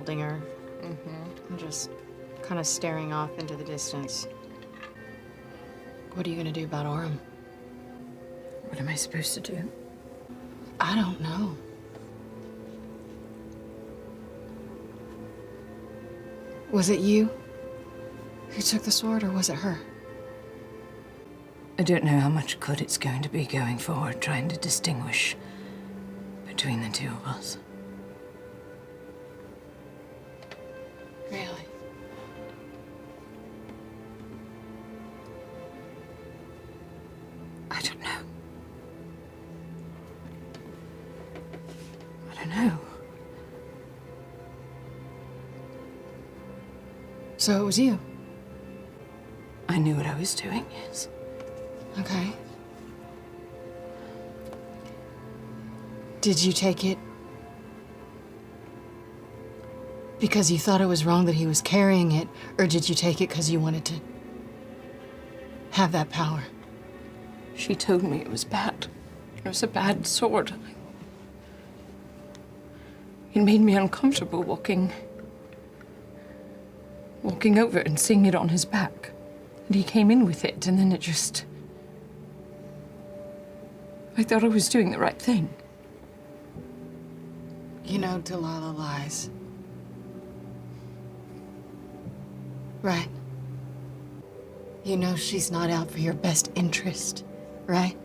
holding her. And just kind of staring off into the distance. What are you gonna do about Orym? What am I supposed to do? I don't know. Was it you who took the sword, or was it her? I don't know how much good it's going to be going forward, trying to distinguish between the two of us. Really? I don't know. I don't know. So it was you? I knew what I was doing, yes. Okay. Did you take it because you thought it was wrong that he was carrying it, or did you take it because you wanted to have that power? She told me it was bad. It was a bad sword. It made me uncomfortable walking over and seeing it on his back. And he came in with it, and then it just... I thought I was doing the right thing. You know Delilah lies. Right? You know she's not out for your best interest, right?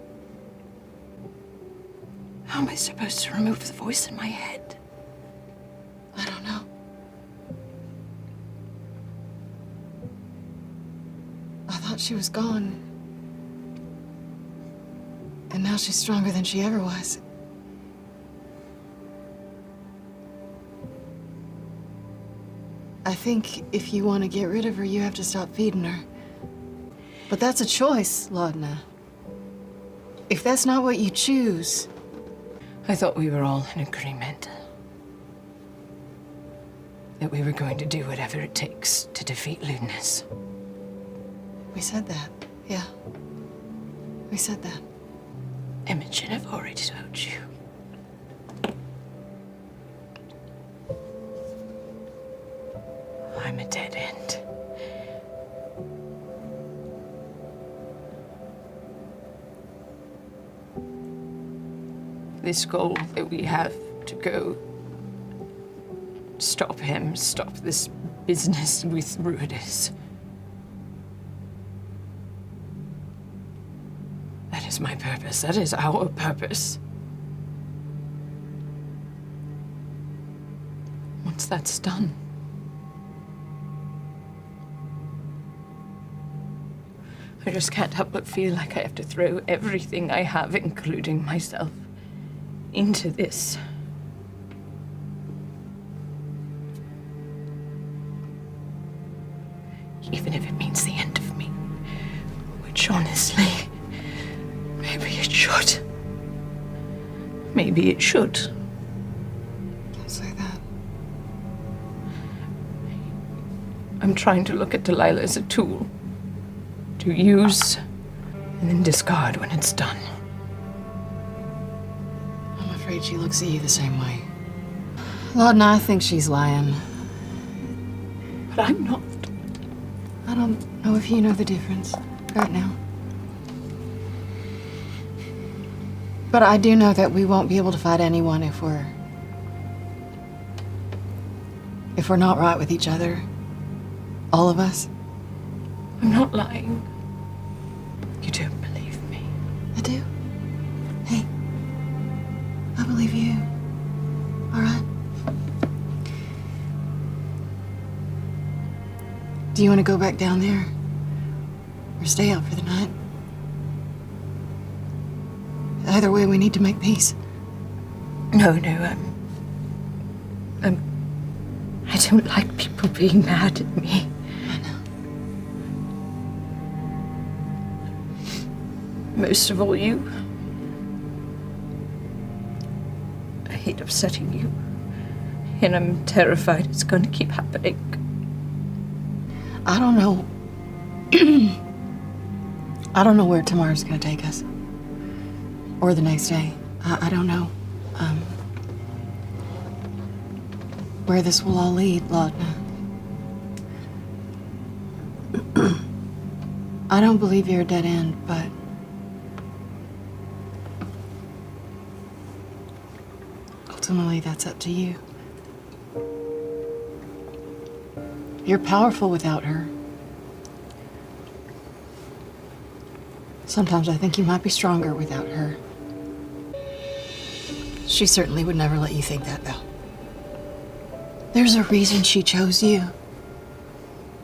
How am I supposed to remove the voice in my head? I don't know. I thought she was gone. And now she's stronger than she ever was. I think if you want to get rid of her, you have to stop feeding her. But that's a choice, Laudna. If that's not what you choose... I thought we were all in agreement. That we were going to do whatever it takes to defeat lewdness. We said that, yeah. We said that. Imogen, I've already told you. I'm a dead end. This goal that we have to go stop him, stop this business with Ruidus. That is my purpose. That is our purpose. Once that's done, I just can't help but feel like I have to throw everything I have, including myself, into this. Even if it means the end of me, which honestly, maybe it should. Maybe it should. Don't say that. I'm trying to look at Delilah as a tool to use and then discard when it's done. I'm afraid she looks at you the same way. Laudna, I think she's lying. But I'm not. I don't know if you know the difference right now. But I do know that we won't be able to fight anyone if we're not right with each other. All of us. I'm not lying. You don't believe me. I do. Hey, I believe you. All right? Do you want to go back down there? Or stay out for the night? Either way, we need to make peace. No, I don't like people being mad at me. I know. Most of all, you. I hate upsetting you. And I'm terrified it's going to keep happening. I don't know. I don't know where tomorrow's gonna take us. Or the next day. I don't know. where this will all lead, Laudna. I don't believe you're a dead end, but ultimately that's up to you. You're powerful without her. Sometimes I think you might be stronger without her. She certainly would never let you think that, though. There's a reason she chose you.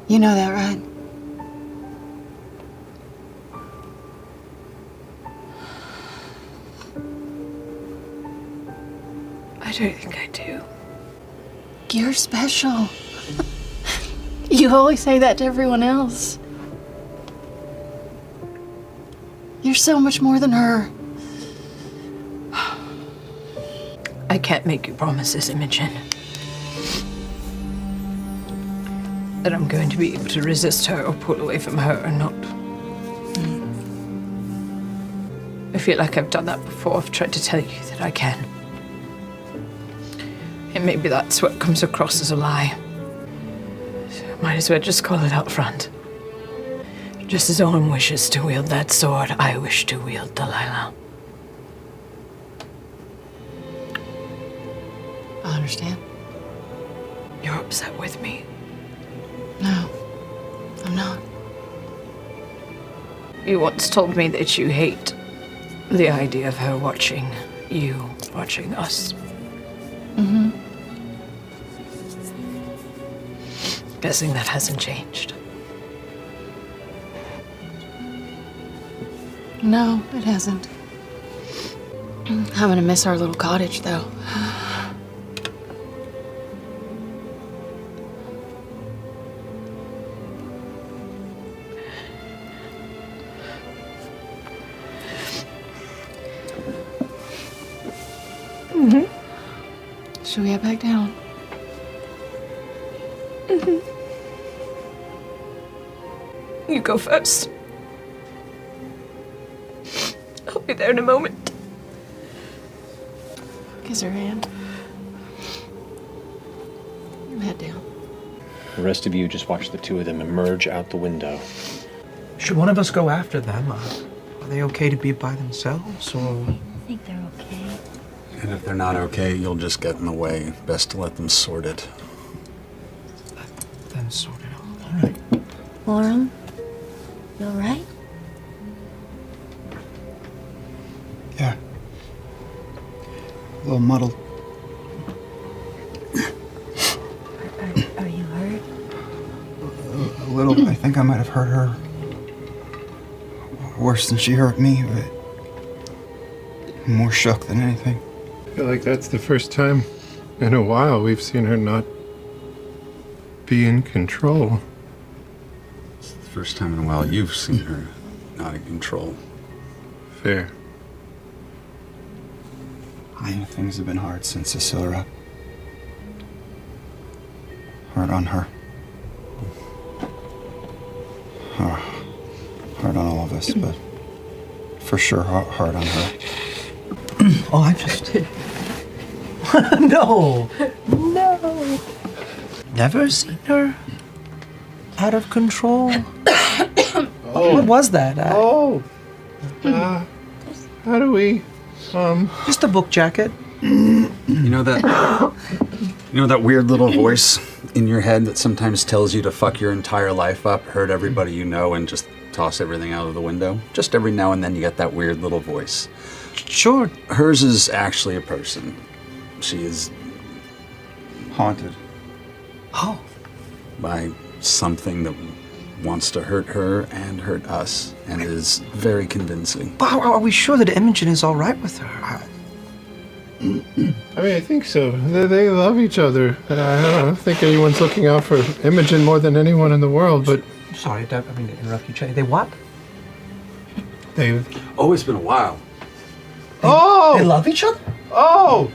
You know that, right? I don't think I do. You're special. You always say that to everyone else. You're so much more than her. I can't make you promises, Imogen. That I'm going to be able to resist her or pull away from her or not. I feel like I've done that before. I've tried to tell you that I can. And maybe that's what comes across as a lie. So I might as well just call it out front. Just as Orym wishes to wield that sword, I wish to wield Delilah. I understand. You're upset with me. No, I'm not. You once told me that you hate the idea of her watching you, watching us. Mm-hmm. Guessing that hasn't changed. No, it hasn't. I'm gonna miss our little cottage, though. Should we head back down? You go first. I'll be there in a moment. Kiss her hand. And head down. The rest of you just watch the two of them emerge out the window. Should one of us go after them? Are they okay to be by themselves, or...? I think they're okay. And if they're not okay, you'll just get in the way. Best to let them sort it. Let them sort it out. All right. Orym, you all right? Yeah. A little muddled. Are you hurt? A little. I think I might have hurt her worse than she hurt me, but I'm more shook than anything. I feel like that's the first time in a while we've seen her not be in control. It's the first time in a while you've seen her not in control. Fair. I know things have been hard since Cecilia. Hard on her. Hard on all of us, but for sure hard on her. Oh, I just... No! No! Never seen her out of control? Oh. What was that? How do we, Just a book jacket. You know that weird little voice in your head that sometimes tells you to fuck your entire life up, hurt everybody you know, and just toss everything out of the window? Just every now and then you get that weird little voice. Sure. Hers is actually a person. She is Haunted. Oh. by something that wants to hurt her and hurt us, and is very convincing. But are we sure that Imogen is all right with her? I mean, I think so. They love each other. And I don't think anyone's looking out for Imogen more than anyone in the world, but Sorry, I mean to interrupt you, Chet. They what? they've... Oh, it's been a while. Oh! They love each other? Oh!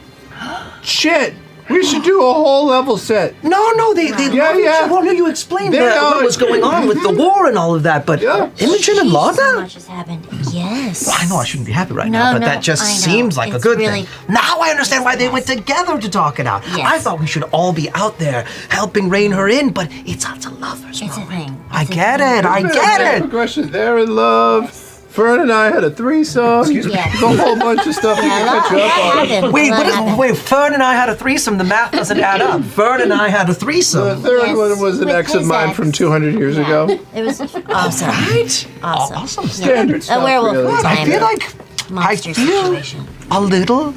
Shit! We should do a whole level set. No, they love each other. Well, no, you explained what was going on with the war and all of that, but Imogen and So Laudna? much has happened. Yes. Well, I know I shouldn't be happy right No, now, but no, that just I know. seems like a It's good really- thing. Now I understand why they went together to talk it out. Yes. I thought we should all be out there helping rein her in, but it's up to lovers. It's a thing. I It's a get thing. it. I get it. Progression. They're in love. Fearne and I had a threesome. Excuse me? Yes. There's a whole bunch of stuff we Yeah, can catch you up on. happened. Wait, What happened? Fearne and I had a threesome. The math doesn't add up. Fearne and I had a The threesome. third Yes, one was an with ex of his mine ex. from 200 years ago. It was awesome. Right? Awesome. Awesome. Standard A stuff, werewolf really. time. I feel like Monster situation. a little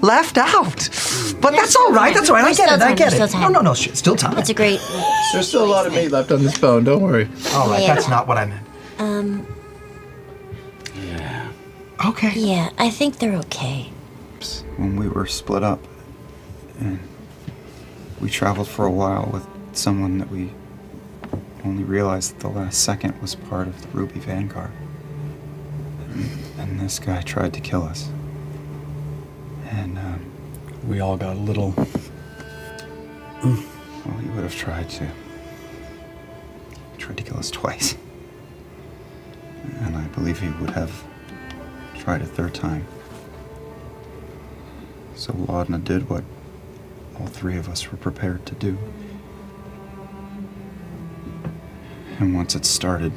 left out. But that's all right. That's all right. I get it. I get it. No. Still time. It's a great. There's still a lot of meat left on this bone. Don't worry. All right. Yeah. That's not what I meant. Okay. Yeah, I think they're okay. When we were split up, and we traveled for a while with someone that we only realized at the last second was part of the Ruby Vanguard. And this guy tried to kill us. And We all got a little. well, he would have tried to. He tried to kill us twice. And I believe he would have tried a third time. So Laudna did what all three of us were prepared to do. And once it started,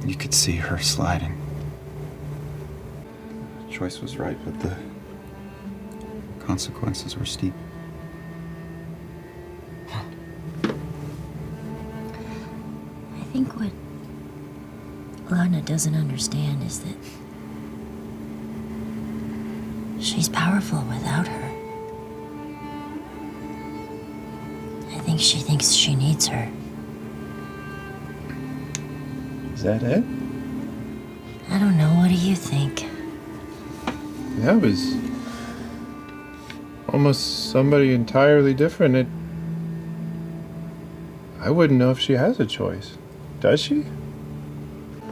you could see her sliding. The choice was right, but the consequences were steep. I think what Laudna doesn't understand is that she's powerful without her. I think she thinks she needs her. Is that it? I don't know. What do you think? That was almost somebody entirely different. I wouldn't know if she has a choice. Does she?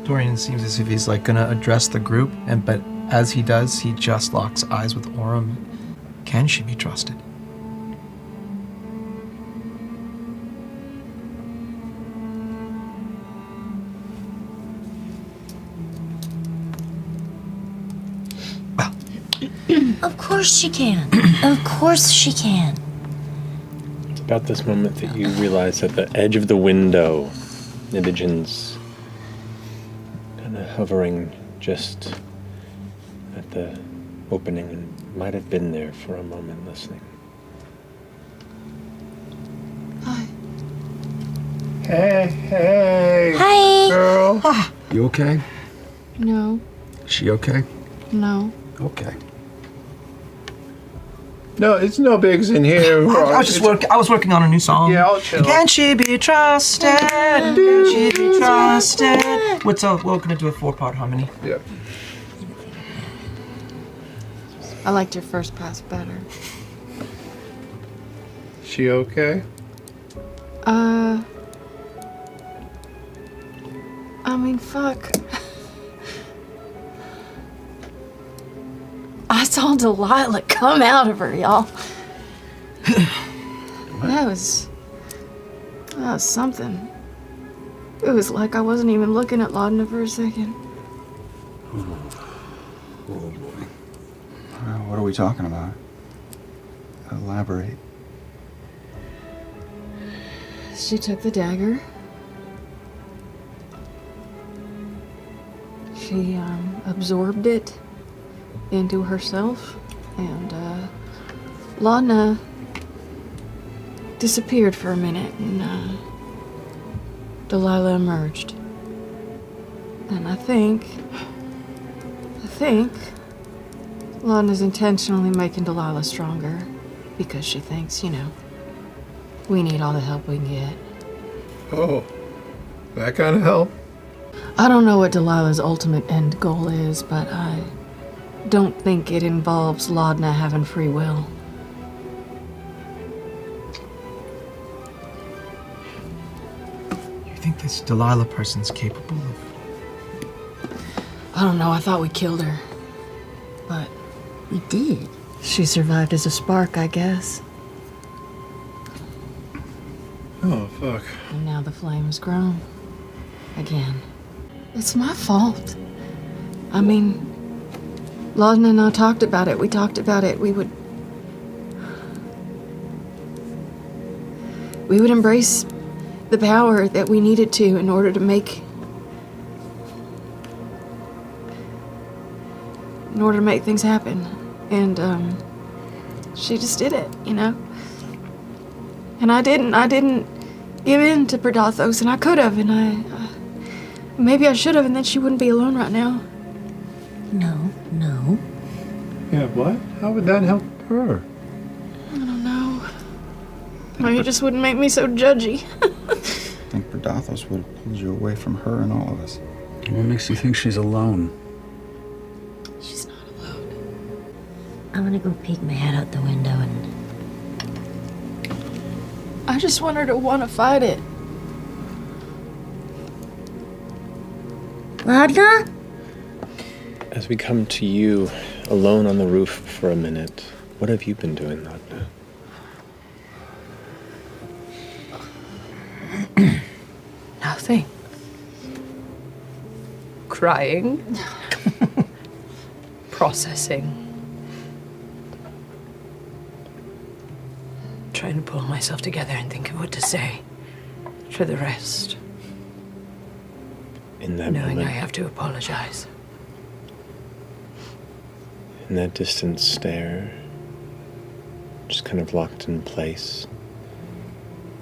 Dorian seems as if he's like gonna address the group, but as he does, he just locks eyes with Orym. Can she be trusted? Well, Of course she can. Of course she can. It's about this moment that you realize at the edge of the window, Imogen's kind of hovering just at the opening and might have been there for a moment listening. Hi. Hey, Hi. girl. You okay? No. She okay? No. Okay. No, it's no bigs in here. I was working on a new song. Yeah, I'll chill. Can she be trusted? Can she be trusted? We're gonna do a 4-part harmony. Yeah. I liked your first pass better. She okay? I mean, fuck. I saw Delilah come out of her, y'all. That was something. It was like I wasn't even looking at Laudna for a second. Oh boy. What are we talking about? Elaborate. She took the dagger. She absorbed it into herself, and Laudna disappeared for a minute, and Delilah emerged. And I think Laudna's intentionally making Delilah stronger because she thinks, we need all the help we can get. Oh, that kind of help? I don't know what Delilah's ultimate end goal is, but I don't think it involves Laudna having free will. You think this Delilah person's capable of? I don't know, I thought we killed her. But We did. She survived as a spark, I guess. Oh, fuck. And now the flame's grown. Again. It's my fault. I mean, Laudna and I talked about it. We talked about it. We would embrace the power that we needed to in order to make things happen. And she just did it, you know? And I didn't give in to Predathos, and I could have, and maybe I should have, and then she wouldn't be alone right now. No. Yeah, what? How would that help her? I don't know. Maybe it just wouldn't make me so judgy. I think Predathos would have pulled you away from her and all of us. What makes you think she's alone? She's not alone. I'm gonna go peek my head out the window and... I just want her to want to fight it. Laudna? As we come to you, alone on the roof for a minute, what have you been doing, Laudna? Nothing. Crying. Processing. Trying to pull myself together and think of what to say for the rest. In that Knowing moment, I have to apologize. in that distant stare, just kind of locked in place.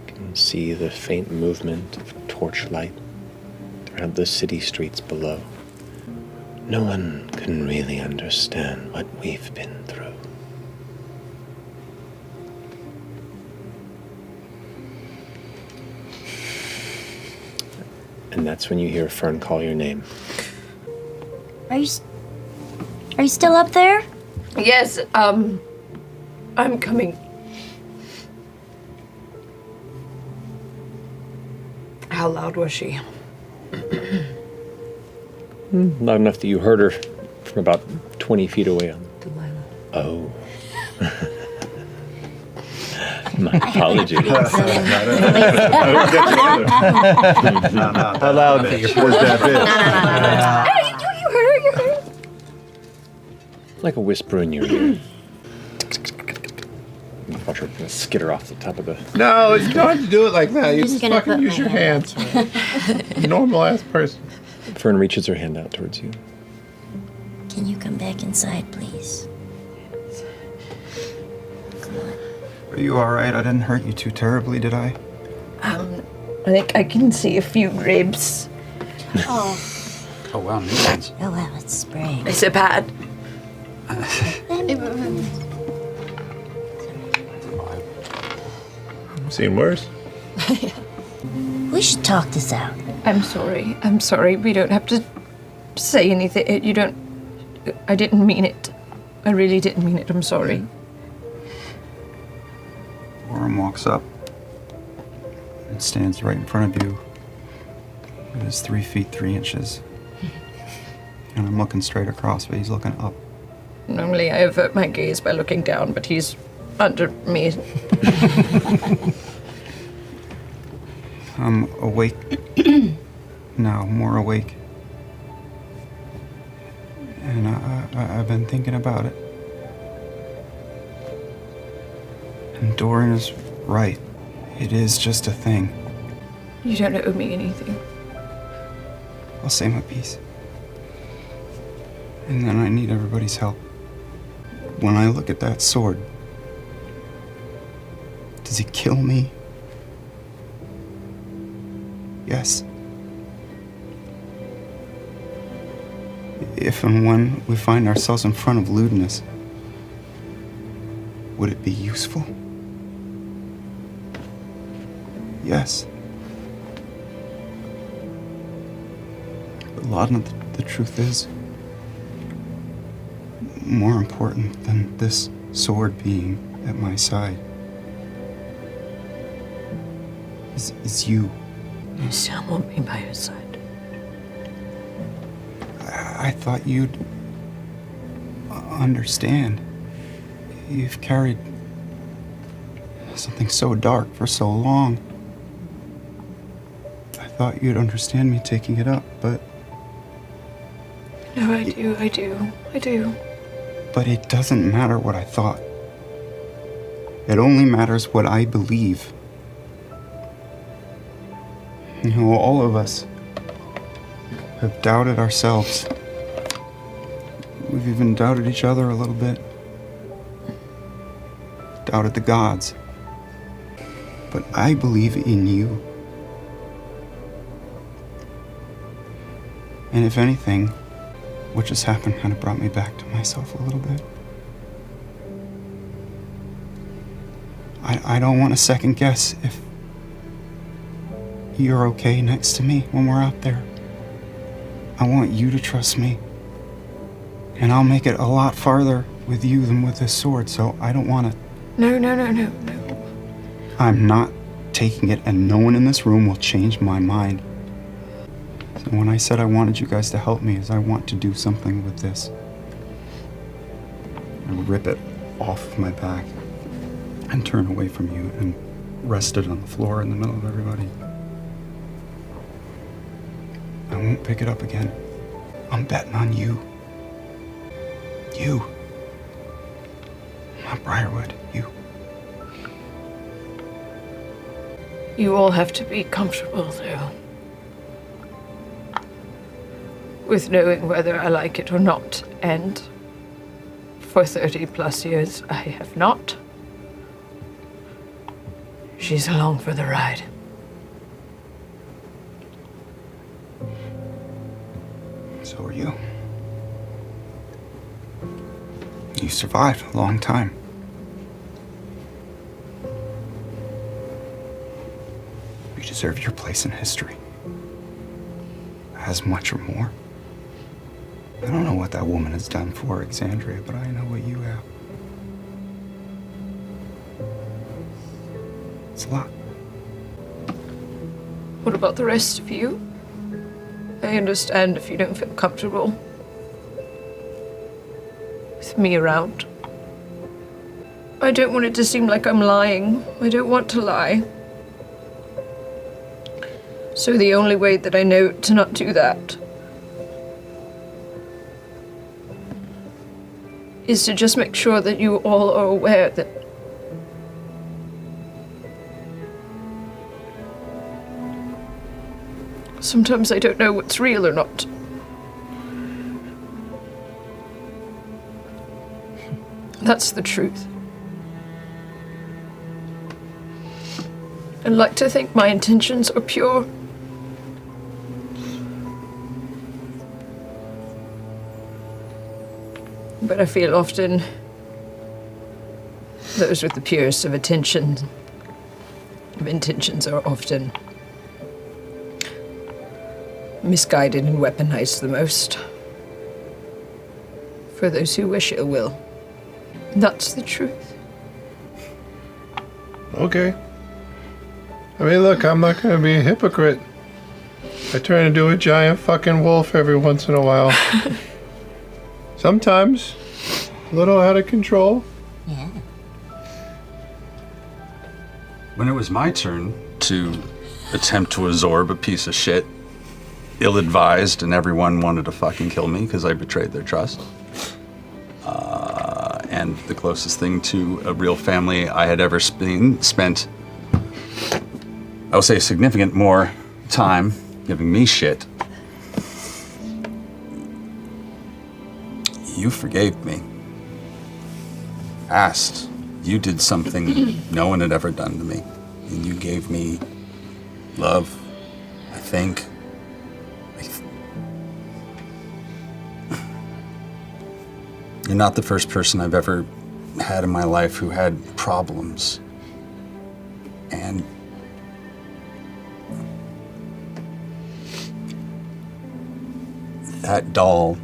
You can see the faint movement of torchlight around the city streets below. No one can really understand what we've been through. And that's when you hear Fearne call your name. Are you still up there? Yes, I'm coming. How loud was she? Loud enough that you heard her from about 20 feet away. Delilah. Oh. My apologies. How loud was that bit? You heard her? Like a whisper in your ear. You watch her skitter off the top of the... No, you don't have to do it like that. You just just gonna fucking put use my your hands. Normal ass person. Fearne reaches her hand out towards you. Can you come back inside, please? Come on. Are you alright? I didn't hurt you too terribly, did I? I think I can see a few ribs. Oh, Oh wow, new ones. oh wow, it's spraying. Is it bad? Seen worse? We should talk this out. I'm sorry. We don't have to say anything. You don't... I didn't mean it. I really didn't mean it. I'm sorry. Orym walks up and stands right in front of you with his 3 feet 3 inches. And I'm looking straight across, but he's looking up. Normally I avert my gaze by looking down, but he's under me. I'm awake now, more awake. And I've been thinking about it. And Dorian is right. It is just a thing. You don't owe me anything. I'll say my piece. And then I need everybody's help. When I look at that sword, does it kill me? Yes. If and when we find ourselves in front of lewdness, would it be useful? Yes. But Laudna, the truth is, more important than this sword being at my side is you. You still want me by your side. I thought you'd understand. You've carried something so dark for so long. I thought you'd understand me taking it up, but... No, I do. But it doesn't matter what I thought. It only matters what I believe. You know, all of us have doubted ourselves. We've even doubted each other a little bit. Doubted the gods. But I believe in you. And if anything, what just happened kind of brought me back to myself a little bit. I don't want to second guess if you're okay next to me when we're out there. I want you to trust me. And I'll make it a lot farther with you than with this sword, so I don't want to... No. I'm not taking it, and no one in this room will change my mind. So when I said I wanted you guys to help me, is I want to do something with this. I rip it off of my back and turn away from you and rest it on the floor in the middle of everybody. I won't pick it up again. I'm betting on you. You. Not Briarwood. You. You all have to be comfortable, though, with knowing whether I like it or not, and for 30 plus years I have not. She's along for the ride. So are you. You survived a long time. You deserve your place in history. As much or more. I don't know what that woman has done for Exandria, but I know what you have. It's a lot. What about the rest of you? I understand if you don't feel comfortable with me around. I don't want it to seem like I'm lying. I don't want to lie. So the only way that I know to not do that is to just make sure that you all are aware that sometimes I don't know what's real or not. That's the truth. I'd like to think my intentions are pure. But I feel often those with the purest of intentions are often misguided and weaponized the most for those who wish ill will. That's the truth. Okay. I mean, look, I'm not going to be a hypocrite. I turn into a giant fucking wolf every once in a while. Sometimes a little out of control. Yeah. When it was my turn to attempt to absorb a piece of shit, ill-advised, and everyone wanted to fucking kill me because I betrayed their trust. And the closest thing to a real family I had ever spent, I would say, significant more time giving me shit. You forgave me. Asked. You did something no one had ever done to me. And you gave me love, I think. You're not the first person I've ever had in my life who had problems. And that doll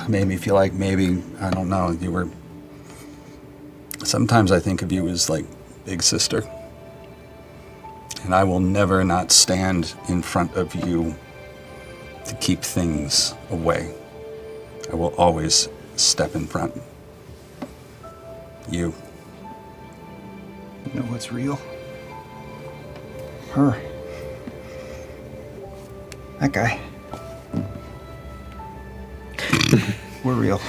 made me feel like maybe, I don't know, you were... Sometimes I think of you as like big sister. And I will never not stand in front of you to keep things away. I will always step in front. You. You know what's real? Her. That guy. We're real.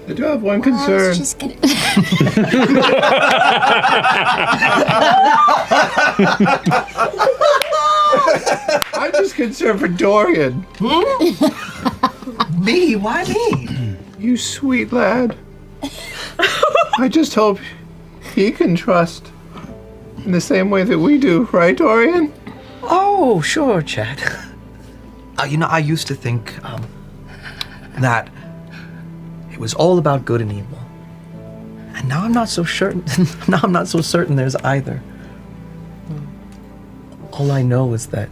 I do have one Well, I concern. was just gonna... I'm just concerned for Dorian. Me? Why me? You sweet lad. I just hope he can trust in the same way that we do, right, Dorian? Oh, sure, Chet. I used to think that it was all about good and evil, and now I'm not so certain. Now I'm not so certain there's either. All I know is that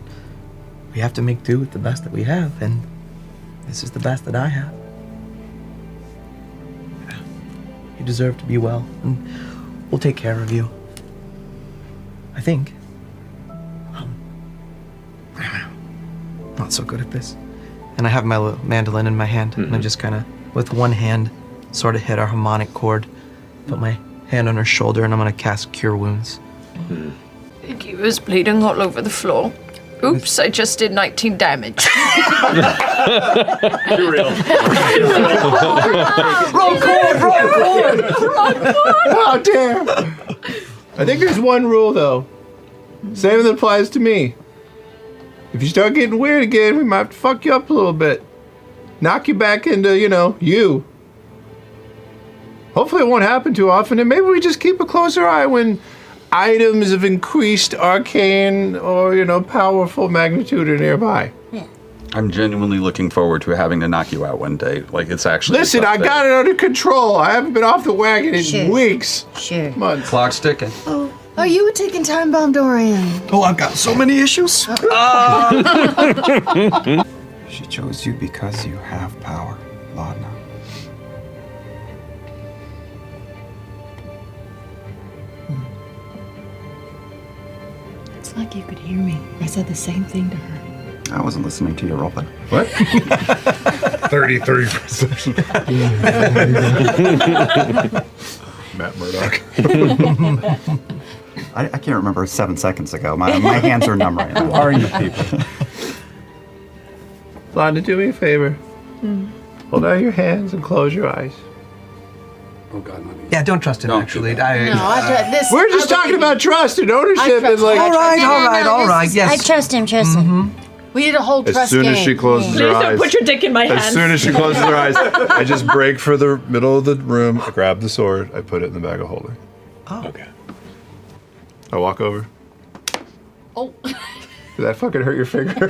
we have to make do with the best that we have, and this is the best that I have. You deserve to be well, and we'll take care of you. I think. Not so good at this. And I have my little mandolin in my hand, and I just kind of, with one hand, sort of hit our harmonic chord, put my hand on her shoulder, and I'm going to cast Cure Wounds. He was bleeding all over the floor. Oops, I just did 19 damage. Real. Roll chord! How dare! I think there's one rule, though. Same that applies to me. If you start getting weird again, we might have to fuck you up a little bit. Knock you back into, you. Hopefully it won't happen too often, and maybe we just keep a closer eye when items of increased arcane or, powerful magnitude are nearby. I'm genuinely looking forward to having to knock you out one day. Like, it's actually... Listen, I got it under control. I haven't been off the wagon in Sure. weeks. Sure. Months. Clock's ticking. Are you a ticking time bomb, Dorian? Oh, I've got so many issues. She chose you because you have power, Laudna. It's like you could hear me. I said the same thing to her. I wasn't listening to your roleplay. What? 30 perception. Matt Murdock. I can't remember 7 seconds ago. My hands are numb right now. Are you people? Laudna, do me a favor. Hold out your hands and close your eyes. Oh, God, not me. Yeah, don't trust him, Don't do actually. that. We're just talking about trust and ownership and like... All right, yes. I trust him, him. We need a whole As trust soon game. as she closes her eyes, Put your dick in my hand. as soon as she closes her eyes, I just break for the middle of the room. I grab the sword. I put it in the bag of holding. Okay. I walk over. Oh. Did that fucking hurt your finger?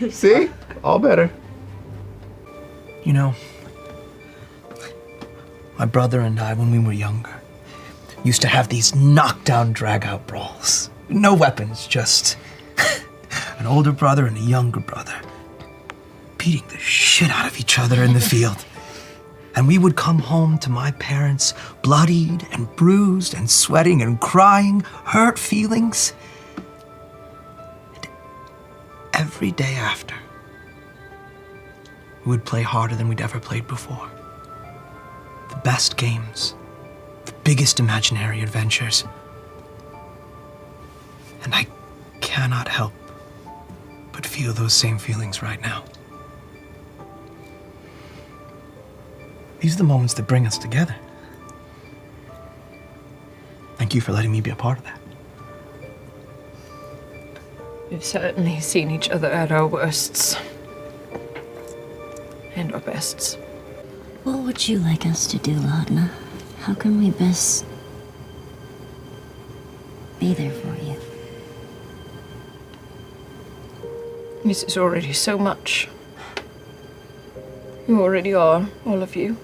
See? All better. My brother and I, when we were younger, used to have these knockdown, drag-out brawls. No weapons, just an older brother and a younger brother beating the shit out of each other in the field. And we would come home to my parents bloodied and bruised and sweating and crying, hurt feelings. And every day after, we would play harder than we'd ever played before. The best games, the biggest imaginary adventures. And I cannot help but feel those same feelings right now. These are the moments that bring us together. Thank you for letting me be a part of that. We've certainly seen each other at our worsts. And our bests. What would you like us to do, Laudna? How can we best be there for you? This is already so much. You already are, all of you.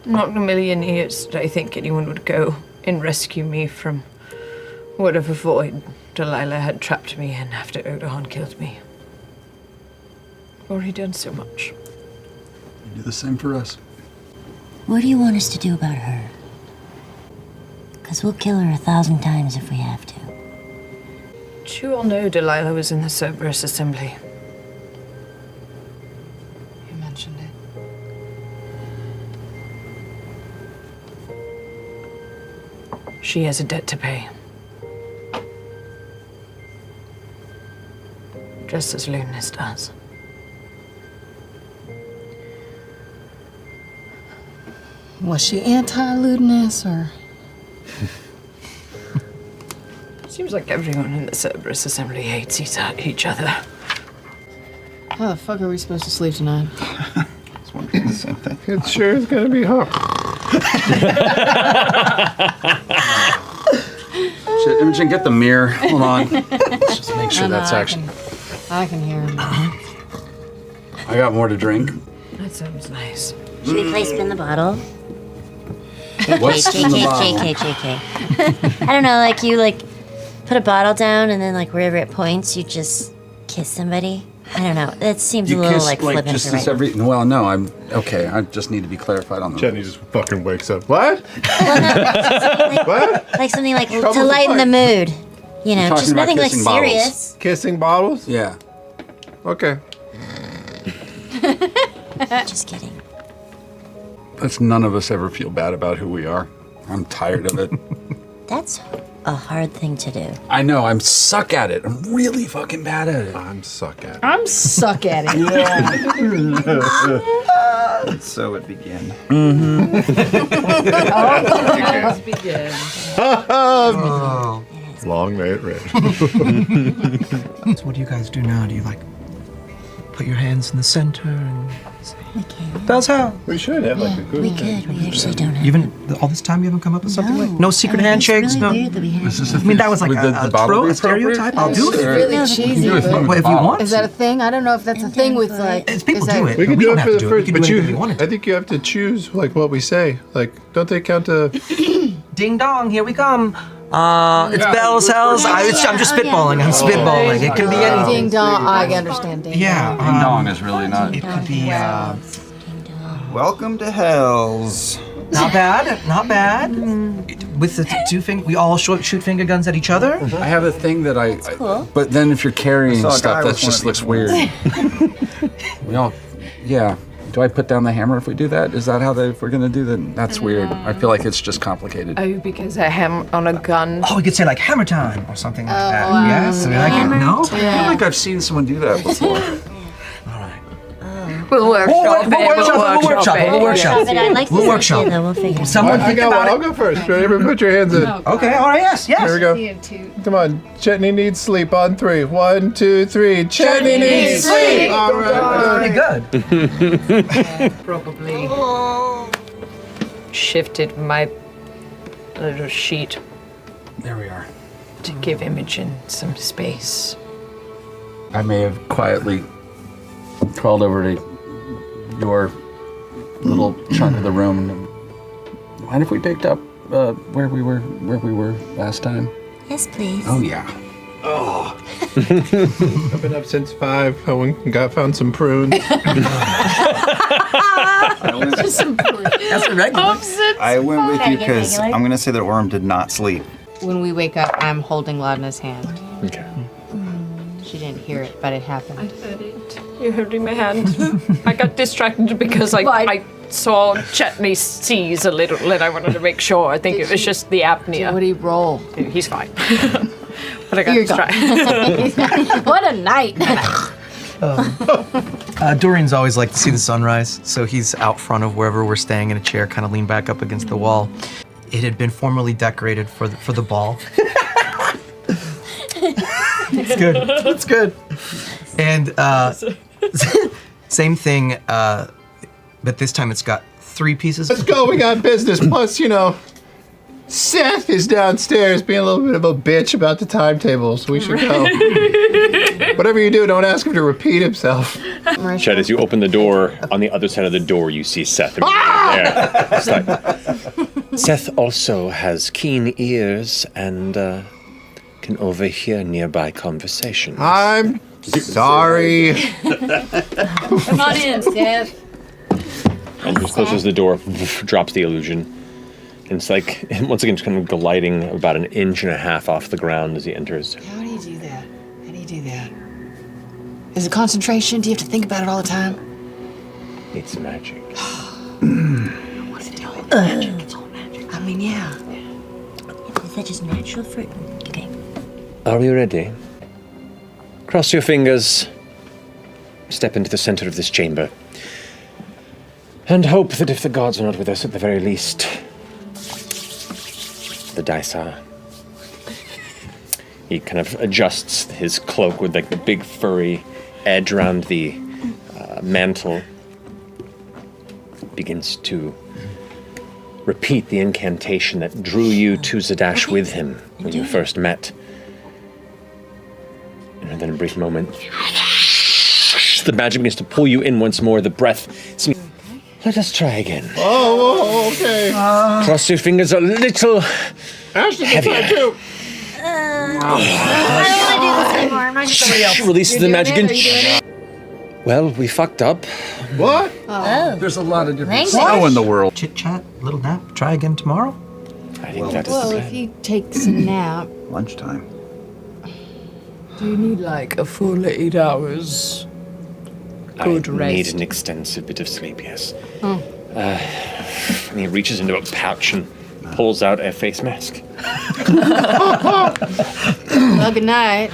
Not in a million years did I think anyone would go and rescue me from whatever void Delilah had trapped me in after Odahan killed me. I've already done so much. You do the same for us. What do you want us to do about her? Because we'll kill her 1,000 times if we have to. Did you all know Delilah was in the Cerberus Assembly? You mentioned it. She has a debt to pay. Just as Lunas does. Was she anti-lewdness or? Seems like everyone in the Cerberus Assembly hates each other. How the fuck are we supposed to sleep tonight? I was wondering the same thing. It sure is gonna be hard. Shit, Imogen, get the mirror. Hold on. Let's just make sure that's actually. I can hear him. I got more to drink. That sounds nice. Should we play spin the bottle? What's in the bottle? JK. I don't know, like you put a bottle down and then like wherever it points, you just kiss somebody. I don't know. That seems a little like flippant just for as right every. Well, no, I'm okay. I just need to be clarified on the. Chetney just fucking wakes up. What? What? like something like Trouble to lighten the fight. mood. You know, talking just about nothing like kissing bottles. serious. Kissing bottles? Yeah. Okay. Just kidding. Let's none of us ever feel bad about who we are. I'm tired of it. That's a hard thing to do. I know. I'm suck at it. I'm really fucking bad at it. I'm suck at it. I'm suck at it. And so it began. Long may it rain. So what do you guys do now? Do you like put your hands in the center and say, We can. "That's how"? We should have like a good. We could. We actually don't have. Even all this time, you haven't come up with something like no secret I mean, handshakes. It's really No. weird that we have. I mean, that was like Would a the bottle be stereotype. I'll do It's it. really No, cheesy. do it. But Well, if you want is to. that a thing? I don't know if that's a thing with like. It's people is that- do it. We can We do don't it have for to the do it. We first, can do but anything we wanted I to. think you have to choose like what we say. Like, don't they count to? Ding dong, here we come. It's bells, hells. I'm just spitballing. I'm spitballing. It can be anything. Ding dong. I understand. Ding Yeah. Ding dong is really not. It could be Welcome to Hells. not bad, not bad. With the two finger, we all shoot finger guns at each other. I have a thing that I. cool. But then if you're carrying I saw a stuff, guy that with just one looks of weird. these We all. Yeah. Do I put down the hammer if we do that? Is that how if we're gonna do that? That's weird. I feel like it's just complicated. Oh, because I ham on a gun. Oh, we could say like hammer time or something like that. wow. Yes, we like it. No. I feel like I've seen someone do that before. We'll workshop We'll workshop it. But I like We'll this workshop. idea, though. We'll figure it out. Someone I think got one. about I'll it. go first. Ready? Everybody put your hands in. Okay, all right, yes, yes. Here we go. Come on. Chetney needs sleep on 3. 1, 2, 3. Chetney needs sleep. All right. Pretty good. Probably shifted my little sheet There we are. to give Imogen some space. I may have quietly crawled over to your little chunk of the room. Mind if we picked up where we were last time? Yes, please. Oh yeah. I've been up since 5. I went and found some prunes. That's a regular. I went with you Gotta get because regular. I'm going to say that Orym did not sleep. When we wake up, I'm holding Laudna's hand. Okay. She didn't hear it, but it happened. Heard it. You're holding my hand. I got distracted because I saw Chetney seize a little and I wanted to make sure. I think it was just the apnea. What do you roll? He's fine. But I got Here you go. distracted. What a night! Dorian's always liked to see the sunrise, so he's out front of wherever we're staying in a chair, kind of leaned back up against the wall. It had been formally decorated for the ball. It's good. It's good. And same thing, but this time it's got 3 pieces. Let's go. We got business. Plus, Seth is downstairs being a little bit of a bitch about the timetables. We should go. Whatever you do, don't ask him to repeat himself. Chet, as you open the door, on the other side of the door, you see Seth. There. It's like, Seth also has keen ears and can overhear nearby conversations. I'm sorry. Come on in, Seth. And he closes the door, drops the illusion. And it's like, once again, just kind of gliding about 1.5 inches off the ground as he enters. How do you do that? Is it concentration? Do you have to think about it all the time? It's magic. What's it doing? Magic. It's all magic. I mean, yeah. Is that just natural fruit? Okay. Are we ready? Cross your fingers. Step into the center of this chamber. And hope that if the gods are not with us, at the very least, the dice are. He kind of adjusts his cloak with like the big furry edge around the mantle. Begins to repeat the incantation that drew you to Zadash with him when you first met. And then a brief moment, the magic begins to pull you in once more. The breath seems. Let us try again. Oh, okay. Cross your fingers a little heavier. I don't want to do this anymore. I'm not just somebody else. Releases the magic in. Well, we fucked up. What? Oh. There's a lot of different Language. snow in the world. Chit chat, little nap, try again tomorrow. I think that is Well, the if plan. he takes a nap, Lunchtime. Do you need like a full 8 hours? Good I rest. need an extensive bit of sleep, yes. And he reaches into a pouch and pulls out a face mask. well, good night.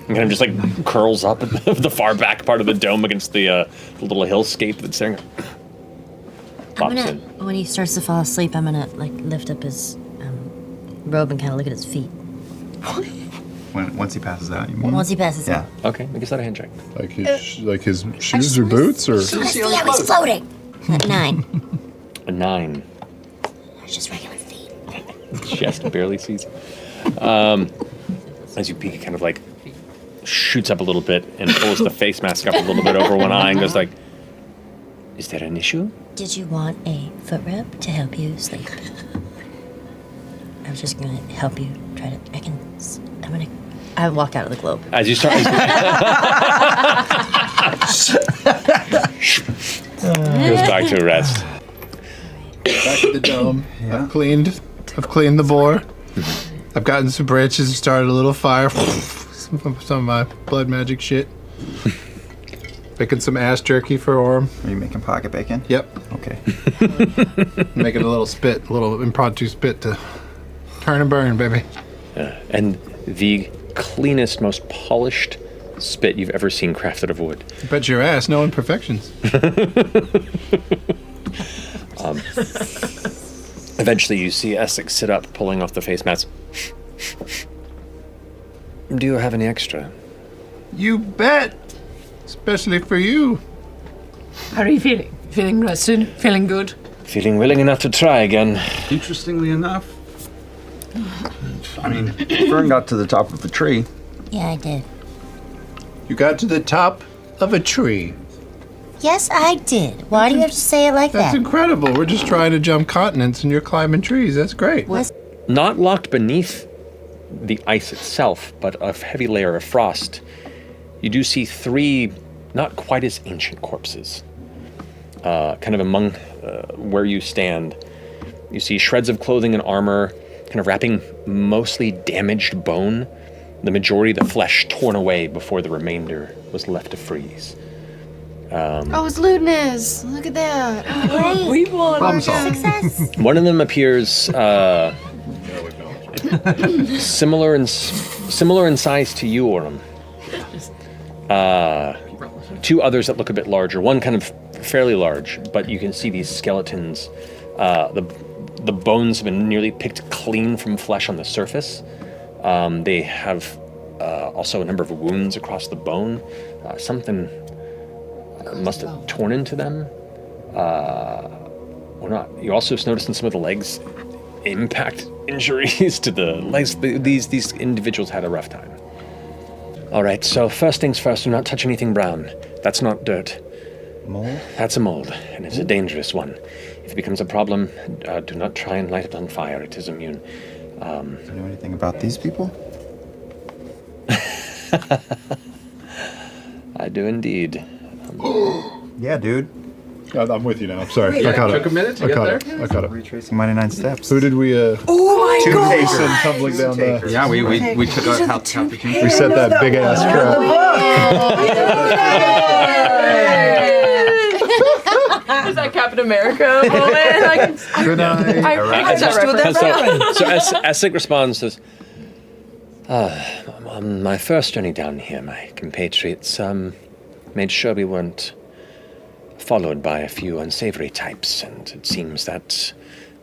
And kind of just like curls up at the far back part of the dome against the little hillscape that's there. Pops in. When he starts to fall asleep, I'm gonna like lift up his robe and kind of look at his feet. Once he passes out, you mean? Once he passes Yeah. out. Okay, make a sleight of hand check. Like his shoes or boots or. Let's see how he's floating. At 9. A 9. That's just regular feet. Just barely sees. As you peek, it kind of like shoots up a little bit and pulls the face mask up a little bit over one eye and goes like, "Is there an issue?" Did you want a foot rub to help you sleep? I was just gonna help you try to. I walk out of the globe. As you start. Goes back to rest. Back at the dome. I've cleaned the boar. I've gotten some branches and started a little fire. Some of my blood magic shit. Making some ass jerky for Orym. Are you making pocket bacon? Yep. Okay. Making a little spit, a little impromptu spit to turn and burn, baby. And the cleanest, most polished spit you've ever seen crafted of wood. Bet your ass, no imperfections. Eventually you see Essek sit up, pulling off the face mask. Do you have any extra? You bet. Especially for you. How are you feeling? Feeling rested? Feeling good? Feeling willing enough to try again. Interestingly enough, I mean, Fearne got to the top of the tree. Yeah, I did. You got to the top of a tree. Yes, I did. Why do you have to say it like That's that? incredible. We're just trying to jump continents and you're climbing trees. That's great. Not locked beneath the ice itself, but a heavy layer of frost. You do see 3 not quite as ancient corpses. Kind of among where you stand. You see shreds of clothing and armor, kind of wrapping mostly damaged bone. The majority of the flesh torn away before the remainder was left to freeze. Oh, it's lewdness. Look at that. Oh, great. We won. Problem solved. Success. One of them appears similar in size to you, Orym. 2 others that look a bit larger. One kind of fairly large, but you can see these skeletons. The bones have been nearly picked clean from flesh on the surface. They have also a number of wounds across the bone. Something must have torn into them, or not. You also noticed in some of the legs impact injuries to the legs. These individuals had a rough time. All right, so first things first, do not touch anything brown. That's not dirt. Mold? That's a mold, and it's a dangerous one. If it becomes a problem, do not try and light it on fire. It is immune. Do you know anything about these people? I do indeed. Yeah, dude. I'm with you now. I'm sorry. I caught up. Took a minute to get there. I caught up. Retracing my 99 steps. Who did we? Oh my god! Jason tumbling down the. Yeah, we took out half the team. We set that big ass trap. Is that Captain America moment? Good night. I just do that. So Essek responds, says, on my first journey down here, my compatriots made sure we weren't followed by a few unsavory types, and it seems that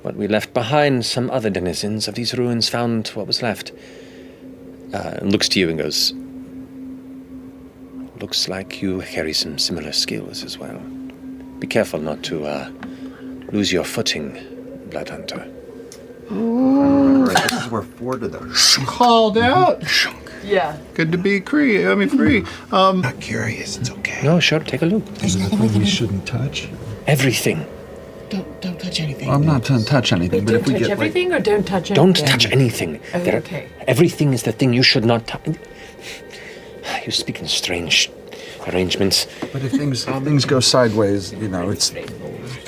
what we left behind, some other denizens of these ruins found what was left. And looks to you and goes, looks like you carry some similar skills as well. Be careful not to lose your footing, Blood Hunter. This is where Ford did that. Called out. Yeah. Good to be free. I'm curious. It's okay. No, sure, take a look. There's nothing we shouldn't touch. Everything. Don't touch anything. Well, I'm not going to touch anything, but Don't if we touch get everything or don't touch anything? Don't touch anything. Okay. Everything is the thing you should not touch. You speak in strange arrangements. But if things go sideways, it's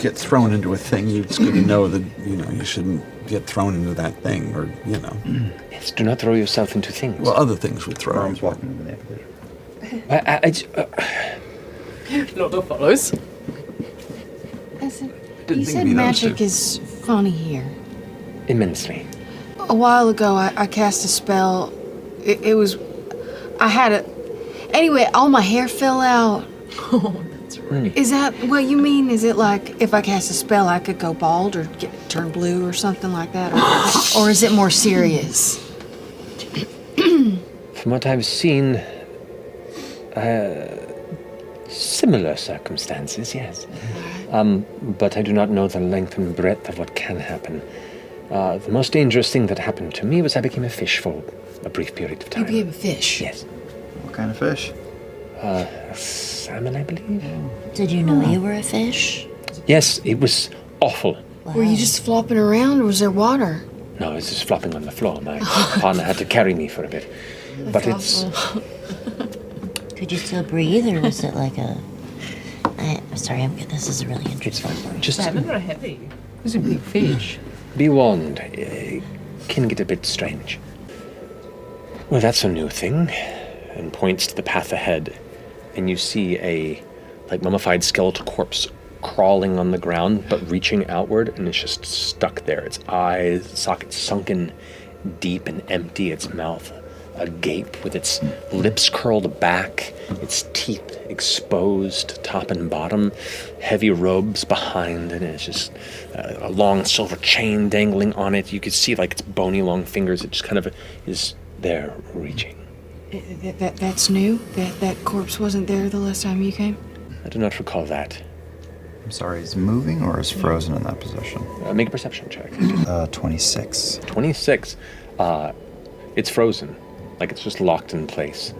get thrown into a thing. It's good to know that you shouldn't get thrown into that thing, or Yes, do not throw yourself into things. Well, other things would throw. Orym's walking into the neighborhood. Laudna follows. You said magic is funny here. Immensely. A while ago, I cast a spell. It was... I had a... Anyway, all my hair fell out. Oh, that's right. Is that what you mean? Is it like if I cast a spell, I could go bald or turn blue or something like that? Or is it more serious? From what I've seen, similar circumstances, yes. But I do not know the length and breadth of what can happen. The most dangerous thing that happened to me was I became a fish for a brief period of time. You became a fish? Yes. What kind of fish? A salmon, I believe. Did you know you were a fish? Yes, it was awful. Were you just flopping around or was there water? No, I was just flopping on the floor. My partner had to carry me for a bit. But it's... Could you still breathe, or was it like a... I'm sorry, this is a really interesting story. Just Salmon are heavy. Those are big fish. be warned, it can get a bit strange. Well, that's a new thing. And points to the path ahead. And you see a mummified skeletal corpse crawling on the ground, but reaching outward, and it's just stuck there. Its eyes, sockets sunken deep and empty, its mouth agape with its lips curled back, its teeth exposed top and bottom, heavy robes behind, and it's just a long silver chain dangling on it. You could see its bony long fingers. It just kind of is there reaching. That's new? That corpse wasn't there the last time you came? I do not recall that. I'm sorry, is moving or is frozen in that position? Make a perception check. 26. 26. It's frozen. It's just locked in place.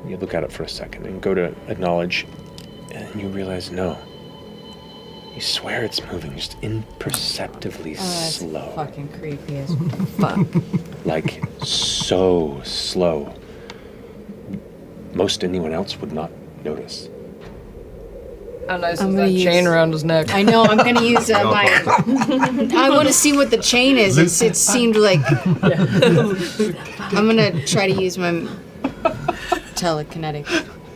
You look at it for a second and go to acknowledge, and you realize, no. You swear it's moving, just imperceptibly slow. Fucking creepy as fuck. So slow. Most anyone else would not notice. How nice is that chain around his neck? I know, I'm gonna use my... I want to see what the chain is. It seemed like... I'm gonna try to use my telekinetic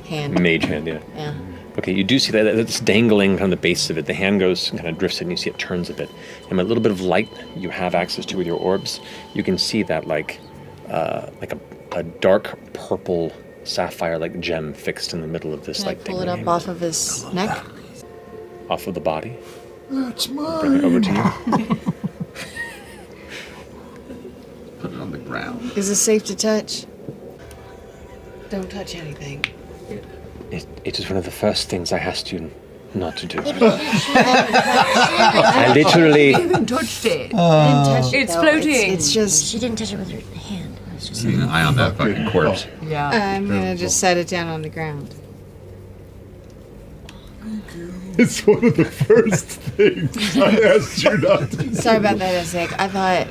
hand. Mage hand, yeah. Yeah. Okay, you do see that it's dangling on the base of it. The hand goes and kind of drifts it, and you see it turns a bit. And with a little bit of light you have access to with your orbs, you can see that a dark purple sapphire-like gem fixed in the middle of this Can I pull it up off of his neck? Off of the body. That's mine. Bring it over to you. Put it on the ground. Is this safe to touch? Don't touch anything. It is one of the first things I asked you not to do. I literally... I haven't touched it. I didn't touch it, It's though. floating. It's just... She didn't touch it with her hand. It was just Keep an eye on that fucking corpse. Yeah. I'm gonna just set it down on the ground. It's one of the first things I asked you not to. Sorry about that, Essek. I thought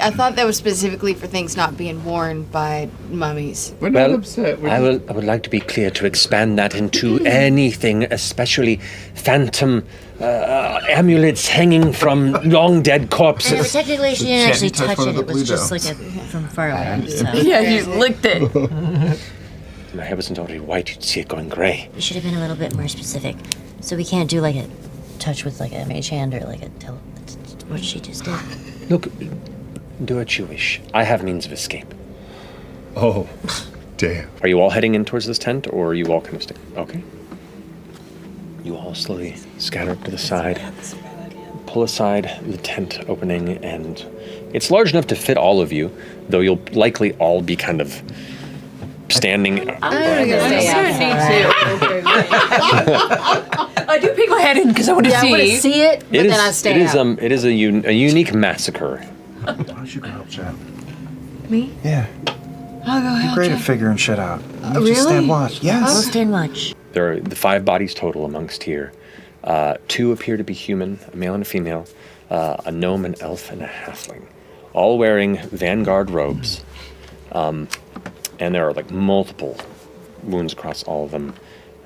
I thought that was specifically for things not being worn by mummies. We're not Well, upset. I would like to be clear to expand that into anything, especially phantom amulets hanging from long dead Yeah, but corpses. technically she didn't actually touch touch one it. of the It was just blue like from far away. So. Yeah, you licked it. My hair wasn't already white, you'd see it going gray. We should have been a little bit more specific. So we can't do like a touch with like a mage hand or like what she just did. Look, do what you wish. I have means of escape. Oh, damn. Are you all heading in towards this tent, or are you all kind of staying? Okay. You all slowly scatter up to the side, pull aside the tent opening, and it's large enough to fit all of you, though you'll likely all be kind of standing. I do peek my head in because I want to Yeah, I want to see it, but then I stay out. It is a unique massacre. Why don't you go help Chet? Me? Yeah, I'll go you're help great Chet. at figuring shit out. You really? just stand watch. We'll Yes. stand watch. There are the 5 bodies total amongst here. 2 appear to be human, a male and a female, a gnome, an elf, and a halfling, all wearing vanguard robes. And there are like multiple wounds across all of them.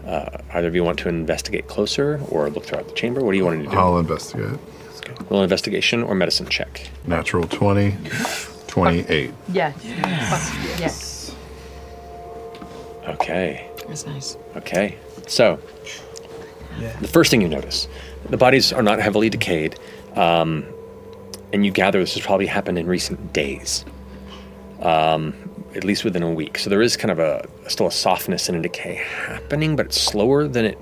Either of you want to investigate closer or look throughout the chamber? What do you want to do? I'll investigate. Okay. Roll investigation or medicine check. Natural 20, 28. Yes. Yes. Okay. That's nice. Okay. So, the first thing you notice, the bodies are not heavily decayed, and you gather this has probably happened in recent days, at least within a week. So there is kind of still a softness and a decay happening, but it's slower than it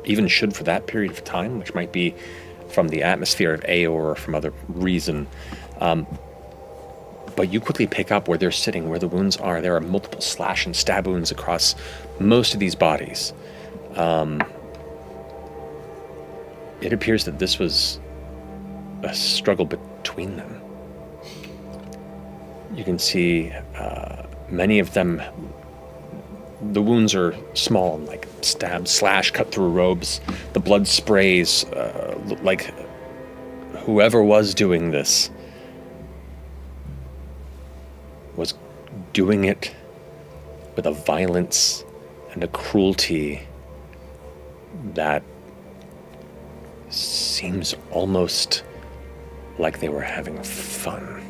even should for that period of time, which might be from the atmosphere of Aeor or from other reason. But you quickly pick up where they're sitting, where the wounds are. There are multiple slash and stab wounds across most of these bodies. It appears that this was a struggle between them. You can see many of them, the wounds are small, like stab, slash, cut through robes. The blood sprays, like whoever was doing this was doing it with a violence and a cruelty that seems almost like they were having fun.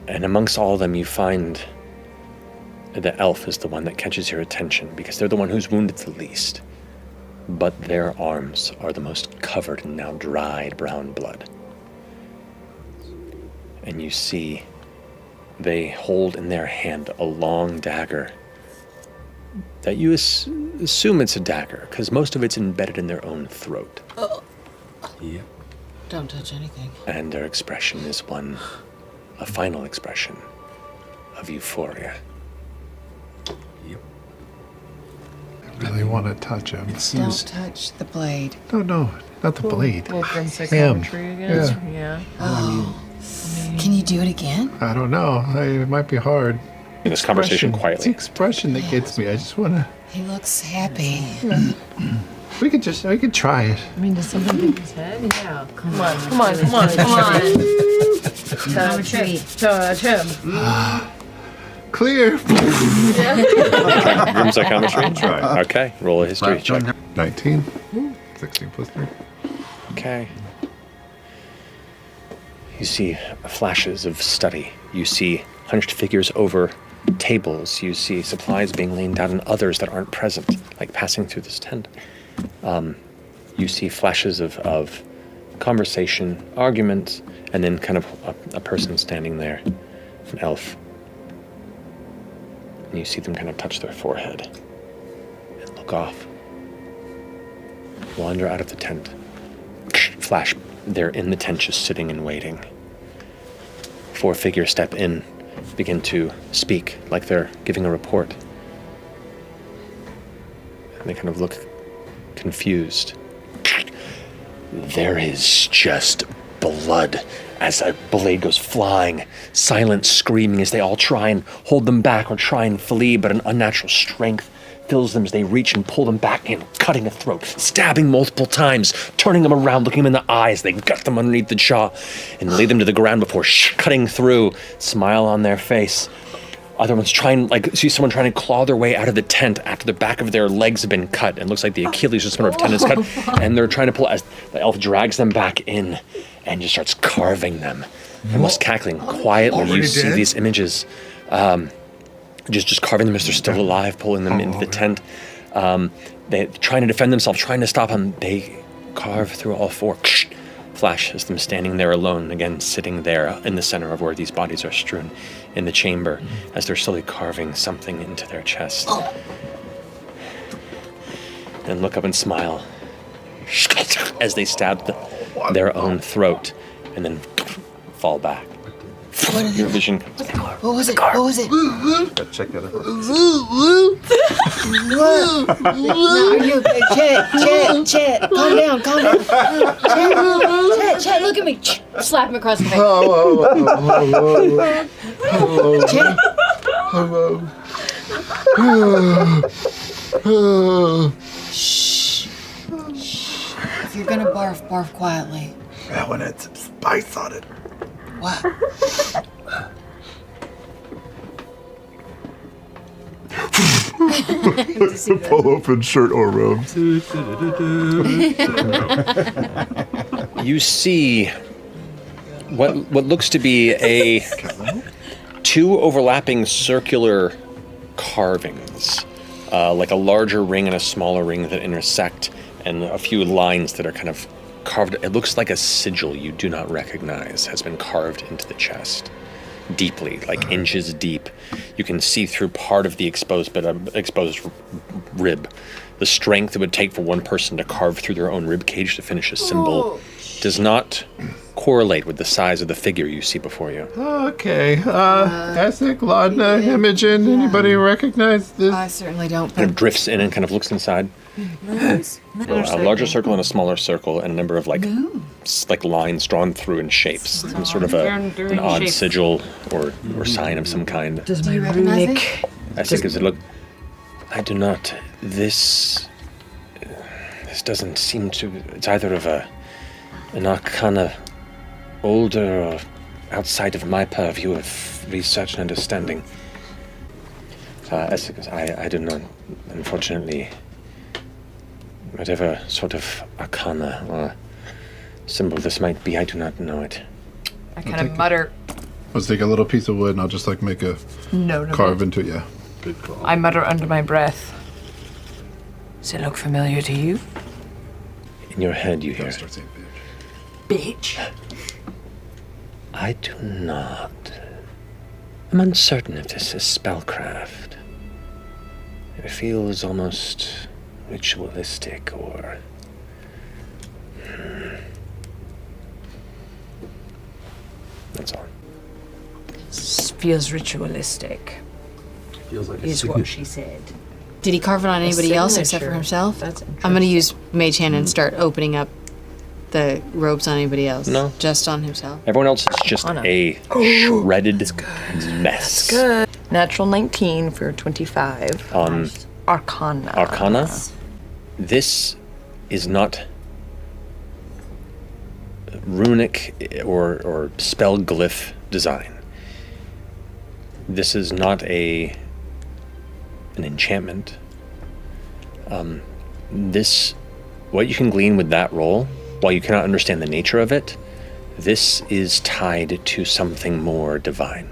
And amongst all of them, you find the elf is the one that catches your attention because they're the one who's wounded the least. But their arms are the most covered in now dried brown blood. And you see they hold in their hand a long dagger that you assume it's a dagger because most of it's embedded in their own throat. Yep. Don't touch anything. And their expression is a final expression of euphoria. Yep. I really want to touch him. Don't touch the blade. No, not the blade. Well, from Him. Psychometry again. Yeah. Can you do it again? I don't know. It might be hard. In this conversation It's the quietly. expression that gets me. I just want to. He looks happy. We could try it. I mean, does something get his head? Yeah. Come on. Touch him. Clear. Room psychometry? Try. Okay, roll a history check. 19. 16 plus 3. Okay. You see flashes of study. You see hunched figures over tables. You see supplies being laid down and others that aren't present, like passing through this tent. You see flashes of conversation, argument, and then kind of a person standing there, an elf. And you see them kind of touch their forehead and look off. Wander out of the tent. Flash, they're in the tent just sitting and waiting. 4 figures step in, begin to speak like they're giving a report. And they kind of look confused. There is just blood as a blade goes flying, silent screaming as they all try and hold them back or try and flee, but an unnatural strength fills them as they reach and pull them back in, cutting a throat, stabbing multiple times, turning them around, looking them in the eyes. They gut them underneath the jaw and lay them to the ground before cutting through, smile on their face. Other ones see someone trying to claw their way out of the tent after the back of their legs have been cut. It looks like the Achilles or some sort of tendon is cut, and they're trying to pull as the elf drags them back in and just starts carving them. Almost cackling quietly. You see these images, just carving them as they're still alive, pulling them into the tent. They're trying to defend themselves, trying to stop them. They carve through all four. Flash as them standing there alone, again sitting there in the center of where these bodies are strewn in the chamber, as they're slowly carving something into their chest. And look up and smile as they stab their own throat and then fall back. Your vision. What was it? What was it? Gotta check that out. No, are you okay? Chet, calm down. Chet, look at me. Slap him across the face. Shh. If you're gonna barf, barf quietly. I want to add some spice on it. What? Pull open shirt or robe. You see what looks to be two overlapping circular carvings, like a larger ring and a smaller ring that intersect, and a few lines that are kind of carved. It looks like a sigil you do not recognize has been carved into the chest, deeply, like inches deep. You can see through part of the exposed rib. The strength it would take for one person to carve through their own rib cage to finish a symbol does not correlate with the size of the figure you see before you. Okay. Essek, Laudna, Imogen, anybody recognize this? I certainly don't. Kind of drifts in and kind of looks inside. A larger circle and a smaller circle, and a number of like lines drawn through in shapes. Some sort of an odd sigil or sign of some kind. Do you recognize it? Essek gives it a look. I do not. This doesn't seem to. It's either of an arcana older or outside of my purview of research and understanding. Essek, I do not, unfortunately. Whatever sort of arcana or symbol this might be, I do not know it. I kind of mutter. Let's take a little piece of wood and I'll just like make a carve into it. Yeah. Good call. I mutter under my breath. Does it look familiar to you? In your head, you hear. Start saying Bitch. I do not. I'm uncertain if this is spellcraft. It feels almost ritualistic or... That's all. Feels ritualistic. Feels like is what she said. Did he carve it on anybody else except for himself? That's I'm going to use Mage Hand and start opening up the ropes on anybody else. No. Just on himself. Everyone else is just a shredded mess. Good. Natural 19 for 25. On Arcana. Arcana? This is not runic or spell glyph design. This is not an enchantment. What you can glean with that roll, while you cannot understand the nature of it, this is tied to something more divine,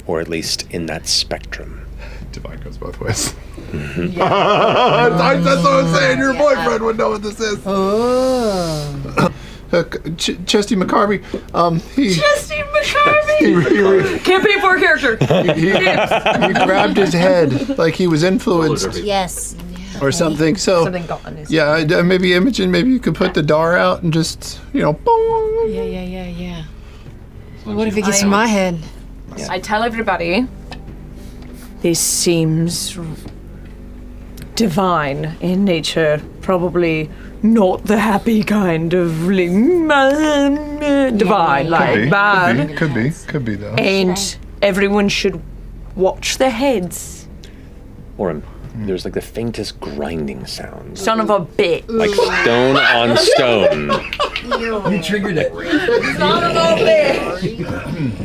or at least in that spectrum. Divine goes both ways. Mm-hmm. That's what I'm saying. Your boyfriend would know what this is. Oh. Chesty McCarvey. Chesty McCarvey! Can't be a poor character. He grabbed his head like he was influenced Yes. or something. So Something got on his maybe Imogen, maybe you could put the dar out and just, boom. Yeah. Well, what if it gets in my head? I tell everybody this seems divine in nature, probably not the happy kind of divine, like bad. Could be though. And everyone should watch their heads. Orym, there's like the faintest grinding sound. Son of a bitch. Like stone on stone. You triggered it. Son of a bitch.